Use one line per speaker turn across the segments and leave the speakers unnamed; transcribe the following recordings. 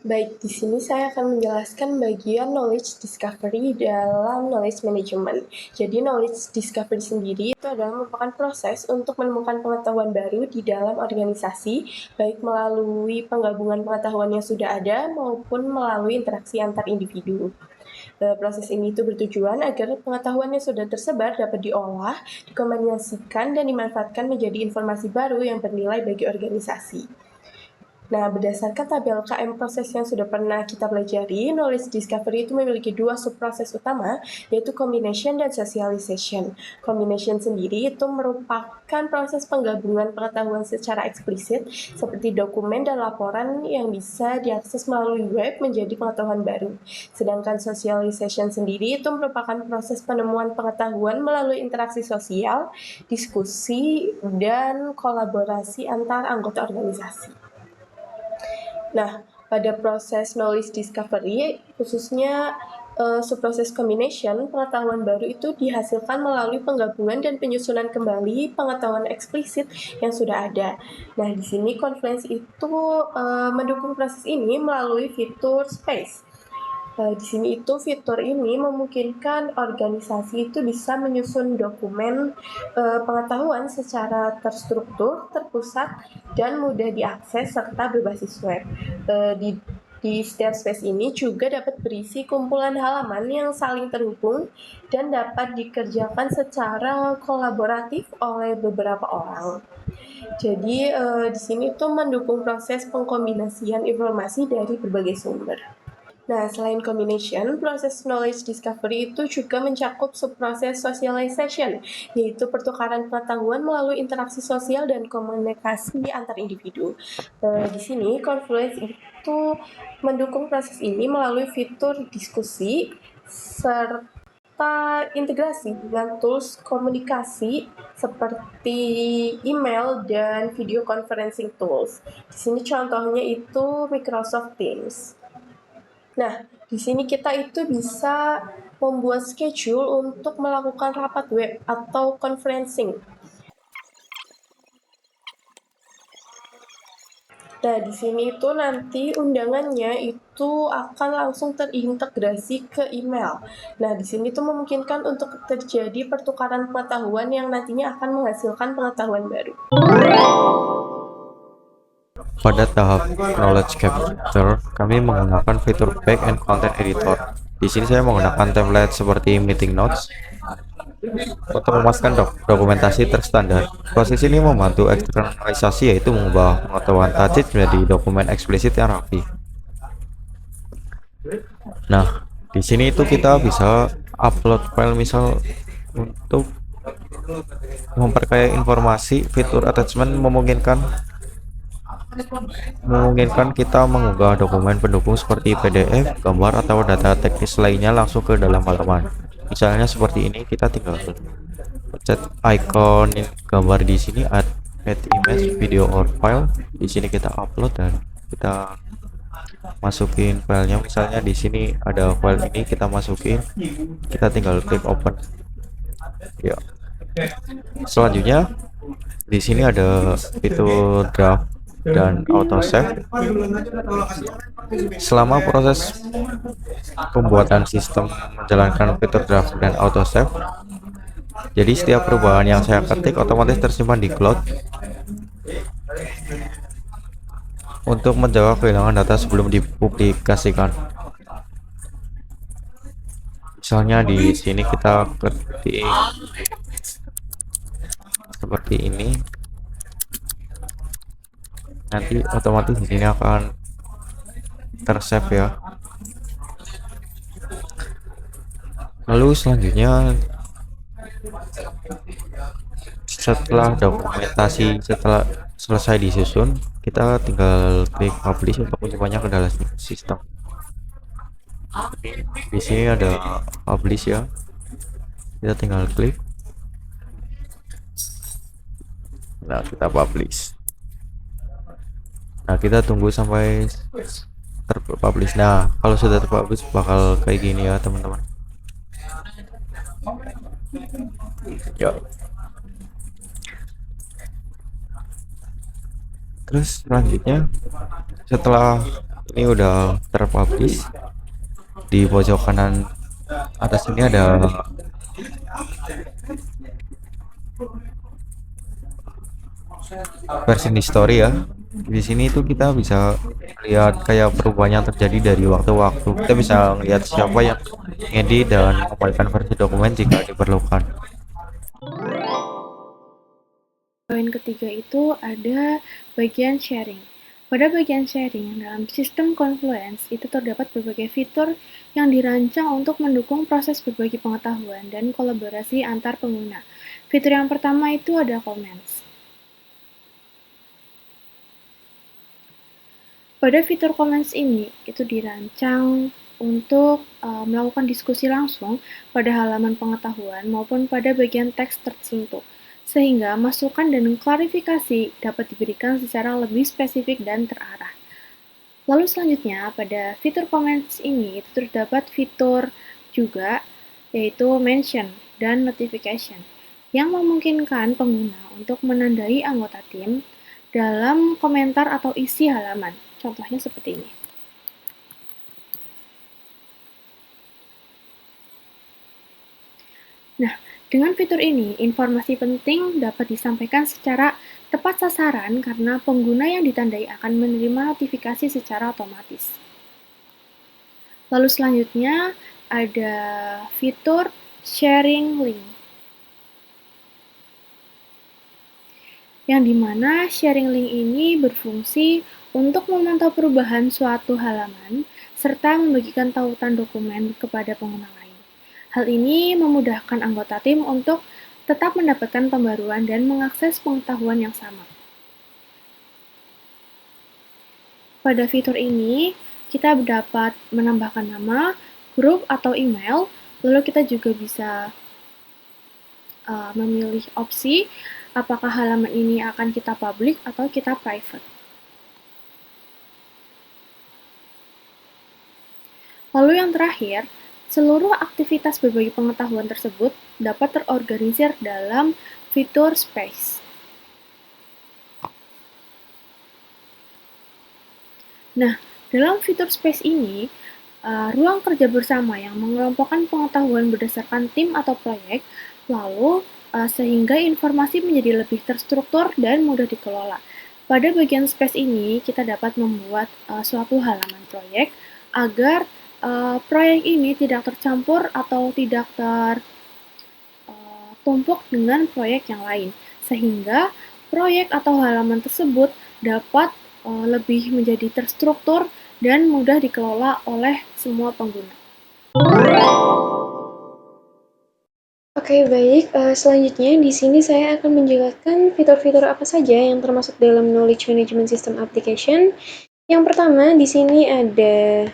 Baik, di sini saya akan menjelaskan bagian knowledge discovery dalam knowledge management. Jadi, knowledge discovery sendiri itu adalah merupakan proses untuk menemukan pengetahuan baru di dalam organisasi, baik melalui penggabungan pengetahuan yang sudah ada maupun melalui interaksi antar individu. Proses ini itu bertujuan agar pengetahuan yang sudah tersebar dapat diolah, dikombinasikan, dan dimanfaatkan menjadi informasi baru yang bernilai bagi organisasi. Nah, berdasarkan tabel KM proses yang sudah pernah kita pelajari, knowledge discovery itu memiliki dua subproses utama, yaitu combination dan socialization. Combination sendiri itu merupakan proses penggabungan pengetahuan secara eksplisit, seperti dokumen dan laporan yang bisa diakses melalui web menjadi pengetahuan baru. Sedangkan socialization sendiri itu merupakan proses penemuan pengetahuan melalui interaksi sosial, diskusi, dan kolaborasi antar anggota organisasi. Nah, pada proses knowledge discovery, khususnya subproses combination, pengetahuan baru itu dihasilkan melalui penggabungan dan penyusunan kembali pengetahuan eksplisit yang sudah ada. Nah, di sini Confluence itu mendukung proses ini melalui fitur Space. Di sini itu fitur ini memungkinkan organisasi itu bisa menyusun dokumen pengetahuan secara terstruktur, terpusat, dan mudah diakses serta berbasis web. Di setiap space ini juga dapat berisi kumpulan halaman yang saling terhubung dan dapat dikerjakan secara kolaboratif oleh beberapa orang. Jadi di sini tuh mendukung proses pengkombinasian informasi dari berbagai sumber. Nah, selain combination, proses knowledge discovery itu juga mencakup subproses socialization, yaitu pertukaran pengetahuan melalui interaksi sosial dan komunikasi antar individu. Di sini, Confluence itu mendukung proses ini melalui fitur diskusi, serta integrasi dengan tools komunikasi seperti email dan video conferencing tools. Di sini contohnya itu Microsoft Teams. Nah, di sini kita itu bisa membuat schedule untuk melakukan rapat web atau conferencing. Nah, di sini itu nanti undangannya itu akan langsung terintegrasi ke email. Nah, di sini itu memungkinkan untuk terjadi pertukaran pengetahuan yang nantinya akan menghasilkan pengetahuan baru.
Pada tahap knowledge capture, kami menggunakan fitur back and content editor. Di sini saya menggunakan template seperti meeting notes untuk memasukkan dokumentasi terstandar. Proses ini membantu eksternalisasi, yaitu mengubah pengetahuan tacit menjadi dokumen eksplisit yang rapi. Nah, di sini itu kita bisa upload file, misal untuk memperkaya informasi. Fitur attachment memungkinkan kita mengunggah dokumen pendukung seperti PDF, gambar, atau data teknis lainnya langsung ke dalam halaman. Misalnya seperti ini, kita tinggal pencet icon gambar di sini, add image, video, or file. Di sini kita upload dan kita masukin filenya. Misalnya di sini ada file ini, kita masukin, kita tinggal klik open. Ya. Selanjutnya di sini ada fitur draft dan auto save. Selama proses pembuatan sistem menjalankan fitur draft dan auto save, jadi setiap perubahan yang saya ketik otomatis tersimpan di cloud untuk menjaga kehilangan data sebelum dipublikasikan. Misalnya di sini kita ketik seperti ini, nanti otomatis di sini akan tersave ya. Lalu selanjutnya, setelah selesai disusun, kita tinggal klik publish untuk menyimpannya ke dalam sistem. Di sini ada publish ya, kita tinggal klik. Nah, kita publish. Nah, kita tunggu sampai terpublish. Nah, kalau sudah terpublish bakal kayak gini ya teman-teman. Ya. Terus selanjutnya, setelah Ini udah terpublish. Di pojok kanan atas ini ada versi history ya. Di sini itu kita bisa lihat kayak perubahan yang terjadi dari waktu-waktu. Kita bisa lihat siapa yang ngedit dan mengembalikan versi dokumen jika diperlukan.
Poin ketiga itu ada bagian sharing. Pada bagian sharing dalam sistem Confluence itu terdapat berbagai fitur yang dirancang untuk mendukung proses berbagi pengetahuan dan kolaborasi antar pengguna. Fitur yang pertama itu ada comments. Pada fitur comments ini itu dirancang untuk melakukan diskusi langsung pada halaman pengetahuan maupun pada bagian teks tersentuh, sehingga masukan dan klarifikasi dapat diberikan secara lebih spesifik dan terarah. Lalu selanjutnya pada fitur comments ini itu terdapat fitur juga yaitu mention dan notification yang memungkinkan pengguna untuk menandai anggota tim dalam komentar atau isi halaman. Contohnya seperti ini. Nah, dengan fitur ini, informasi penting dapat disampaikan secara tepat sasaran karena pengguna yang ditandai akan menerima notifikasi secara otomatis. Lalu selanjutnya ada fitur sharing link, yang dimana sharing link ini berfungsi untuk memantau perubahan suatu halaman serta membagikan tautan dokumen kepada pengguna lain. Hal ini memudahkan anggota tim untuk tetap mendapatkan pembaruan dan mengakses pengetahuan yang sama. Pada fitur ini, kita dapat menambahkan nama, grup, atau email, lalu kita juga bisa memilih opsi apakah halaman ini akan kita public atau kita private. Lalu yang terakhir, seluruh aktivitas berbagi pengetahuan tersebut dapat terorganisir dalam fitur space. Nah, dalam fitur space ini, ruang kerja bersama yang mengelompokkan pengetahuan berdasarkan tim atau proyek, lalu sehingga informasi menjadi lebih terstruktur dan mudah dikelola. Pada bagian space ini, kita dapat membuat suatu halaman proyek agar proyek ini tidak tercampur atau tidak tertumpuk dengan proyek yang lain, sehingga proyek atau halaman tersebut dapat lebih menjadi terstruktur dan mudah dikelola oleh semua pengguna.
Oke, baik. Selanjutnya di sini saya akan menjelaskan fitur-fitur apa saja yang termasuk dalam Knowledge Management System Application. Yang pertama, di sini ada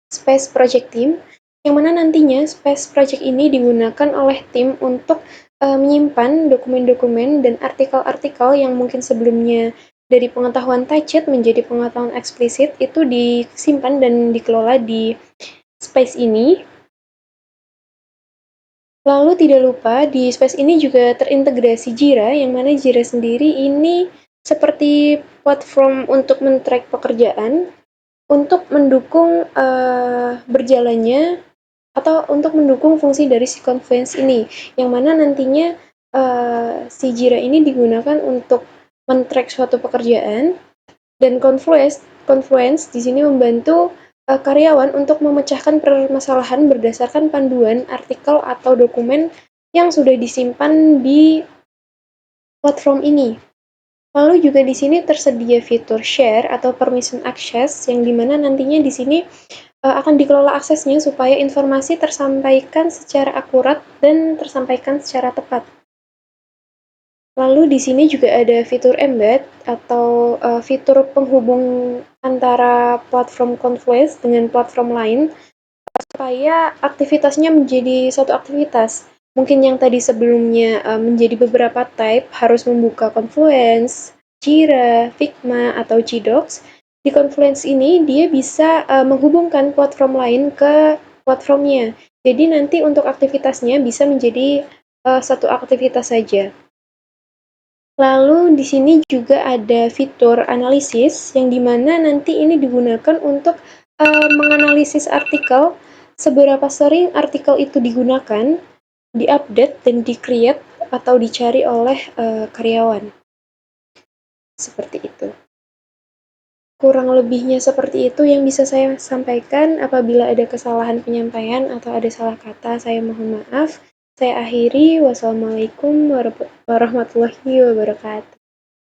Space Project Team, yang mana nantinya Space Project ini digunakan oleh tim untuk menyimpan dokumen-dokumen dan artikel-artikel yang mungkin sebelumnya dari pengetahuan touched menjadi pengetahuan eksplisit, itu disimpan dan dikelola di space ini. Lalu tidak lupa di space ini juga terintegrasi Jira, yang mana Jira sendiri ini seperti platform untuk men-track pekerjaan, untuk mendukung berjalannya atau untuk mendukung fungsi dari si Confluence ini, yang mana nantinya si Jira ini digunakan untuk men-track suatu pekerjaan, dan Confluence di sini membantu karyawan untuk memecahkan permasalahan berdasarkan panduan artikel atau dokumen yang sudah disimpan di platform ini. Lalu juga di sini tersedia fitur share atau permission access, yang dimana nantinya di sini akan dikelola aksesnya supaya informasi tersampaikan secara akurat dan tersampaikan secara tepat. Lalu di sini juga ada fitur embed atau fitur penghubung antara platform Confluence dengan platform lain supaya aktivitasnya menjadi satu aktivitas. Mungkin yang tadi sebelumnya menjadi beberapa type harus membuka Confluence, Jira, Figma, atau Gdocs. Di Confluence ini dia bisa menghubungkan platform lain ke platformnya. Jadi nanti untuk aktivitasnya bisa menjadi satu aktivitas saja.
Lalu di sini juga ada fitur analisis yang dimana nanti ini digunakan untuk menganalisis artikel, seberapa sering artikel itu digunakan, diupdate dan di-create atau dicari oleh karyawan. Seperti itu. Kurang lebihnya seperti itu yang bisa saya sampaikan. Apabila ada kesalahan penyampaian atau ada salah kata, saya mohon maaf. Saya akhiri. Wassalamualaikum warahmatullahi wabarakatuh.